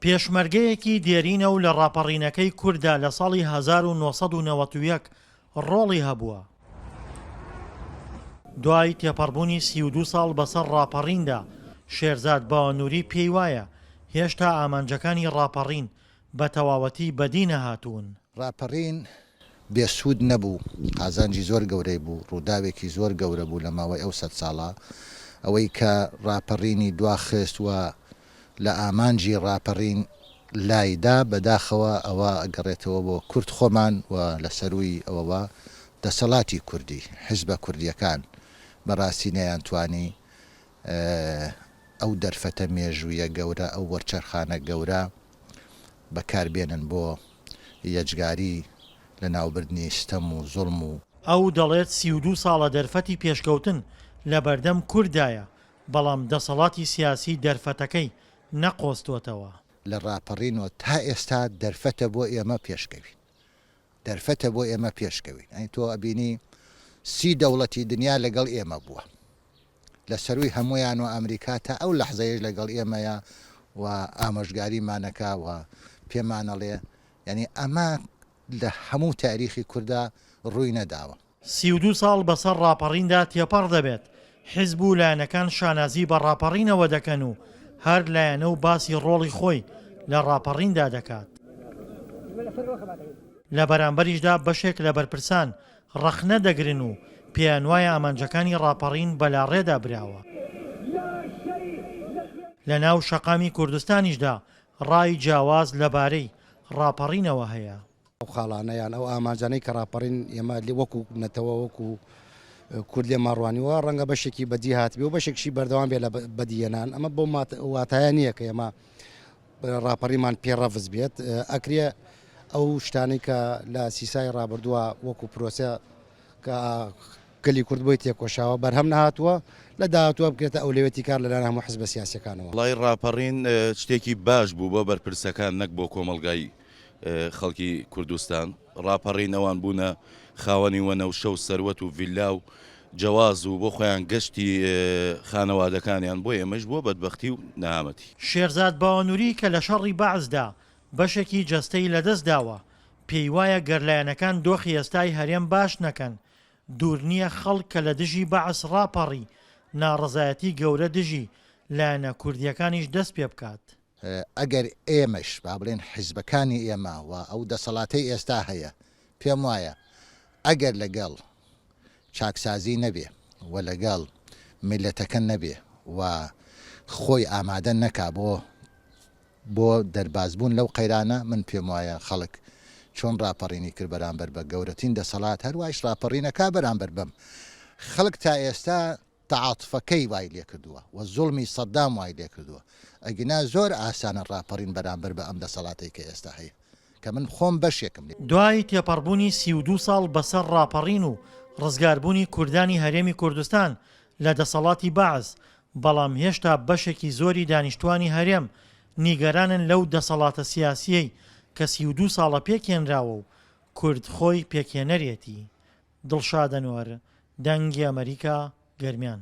پێشمەرگەیەکی دێرینە و لە ڕاپەڕینەکەی کووردا لە ساڵی 1991 ڕۆڵی هەبووە. دوای تێپەڕبوونی 32 ساڵ بەسەر ڕاپەڕیندا شێرزاد باوەنووری پێی وایە هێشتا ئامانجەکانی ڕاپەڕین بە تەواوەتی بەدی نەهاتوون. ڕاپەڕین بێسوود نەبوو، قازانجی زۆر گەورەی بوو، ڕووداوێکی زۆر گەورە بوو لە ماوەی ئەو 100 ساڵە. ئەوەی کە ڕاپەڕینی دواخست وە لە ئامانجی ڕاپەڕین لایدا بەداخەوە ئەوە ئەگەڕێتەوە بۆ کورد خۆمان و لە سەروی ئەوەوە دەسەڵاتی کوردی حیزبە کوردیەکان بەڕاستی نەیانتوانی ئەو دەرفەتە مێژوویە گەورە ئەو وەرچەرخانە گەورە بەکاربێنن بۆ یەجگاری لە ناوبردنی ستەم و زوڵم و ئەو دەڵێت 32 ساڵە دەرفەتی پێشکەوتن لە بەردەم کوردایە، بەڵام دەسەڵاتی سیاسی دەرفەتەکەی نەقۆستوەتەوە. لە ڕاپەڕینەوە تا ئێستا دەرفەتە بۆ ئێمە پێشکەوین، دەرفەتە بۆ ئێمە پێشکەوین. ئەی تۆ ئەبینی 30 دەوڵەتی دنیا لەگەڵ ئێمە بووە لە سەروی هەمویان و ئەمریکا تا ئەو لەحزەیەش لەگەڵ ئێمەیە و ئامۆژگاریمانەکە و پێمانەڵێ، یعنی ئەمە لە هەموو تاریخی کووردا ڕووی نەداوە. 32 ساڵ بەسەر ڕاپەڕیندا تێپەڕ دەبێت، حیزب و لایەنەکان شانازی بە ڕاپەڕینەوە دەکەن و هەر لایەنە و باسی ڕۆڵی خۆی لە ڕاپەڕیندا دەکات. لە بەرامبەریشدا بەشێک لە بەرپرسان ڕەخنە دەگرن و پێیان وایە ئامانجەکانی ڕاپەڕین بەلاڕێدا براوە. لە ناو شەقامی کوردستانیشدا ڕای جیاواز لەبارەی ڕاپەڕینەوە هەیە. ئەو خاڵانەیان ئەو ئامانجانەی کە ڕاپەڕین ئێمە وەکو نەتەوە وەکو کورد لێ ماڕوانیوە ڕەنگە بەشێکی بەدی هاتبێ و بەشێکشی بەردەوام بێ لە بەدیێنان. ئەمە بۆ واتایە نییە کە ئێمە ڕاپەڕیمان پێڕەفز بێت. ئەکرێ ئەو شتانی کە لە سیسای ڕابردووە وەکو پرۆسە کە گەلی کورد بۆی تێکۆشاوە بەرهەم نەهاتووە لە داهاتووە بکرێتە ئەولوێتی کار لەلایەن هەموو حیزبە سیاسیەکانەوە. وڵای ڕاپەڕین شتێکی باش بوو بۆ بەرپرسەکان نەک بۆ کۆمەڵگای خەڵکی کوردستان. ڕاپەڕین ئەوان بوونە خاوەنی وەنە و شەو سەروەت و ڤیلا و جەواز و بۆ خۆیان گەشتی خانەوادەکانیان بۆ ئێمەش بۆ بەدبەختی و نەهامەتی. شێرزاد باوەنووری کە لە شەڕی بەعزدا بەشێکی جەستەی لەدەست داوە، پێی وایە گەرلایەنەکان دۆخی ئێستای هەرێم باش نەکەن، دوور نییە خەڵک کە لە دژی بەعس ڕاپەڕی ناڕەزایەتی گەورە دژی لایەنە کوردیەکانیش دەست پێ بکات. ئەگەر ئێمەش با بڵێن حیزبەکانی ئێمە و ئەو دەسەڵاتەی ئێستا هەیە، پێم وایە ئەگەر لەگەڵ چاکسازی نەبێ و لەگەڵ میلەتەکە نەبێ و خۆی ئامادە نەکا بۆ دەربازبوون لەو قەیرانە، من پێم وایە خەڵک چۆن ڕاپەڕینی کرد بەرامبەر بە گەورەترین دەسەڵات هەروایش ڕاپەڕینەکە بەرامبەر بەم خەڵک تا ئێستا تەعاتفەکەی وای لێ کردووە و زوڵمی سەدام وای لێ کردووە. ئەگینا زۆر ئاسانە ڕاپەڕین بەرامبەر بە ئەم دەسەڵاتی کە ئێستا هەیە کە من خۆم بەشێکم لێ. دوای تێپەڕبوونی 32 ساڵ بەسەر ڕاپەڕین و ڕزگاربوونی کوردانی هەرێمی کوردستان لە دەسەڵاتی بەعز، بەڵام هێشتا بەشێکی زۆری دانیشتوانی هەرێم نیگەرانن لەو دەسەڵاتە سیاسیەی کە 32 ساڵە پێکێنراوە و کورد خۆی پێکێنەرێتی. دڵشاد ئەنوەر، دەنگی ئەمریکا، گەرمیان.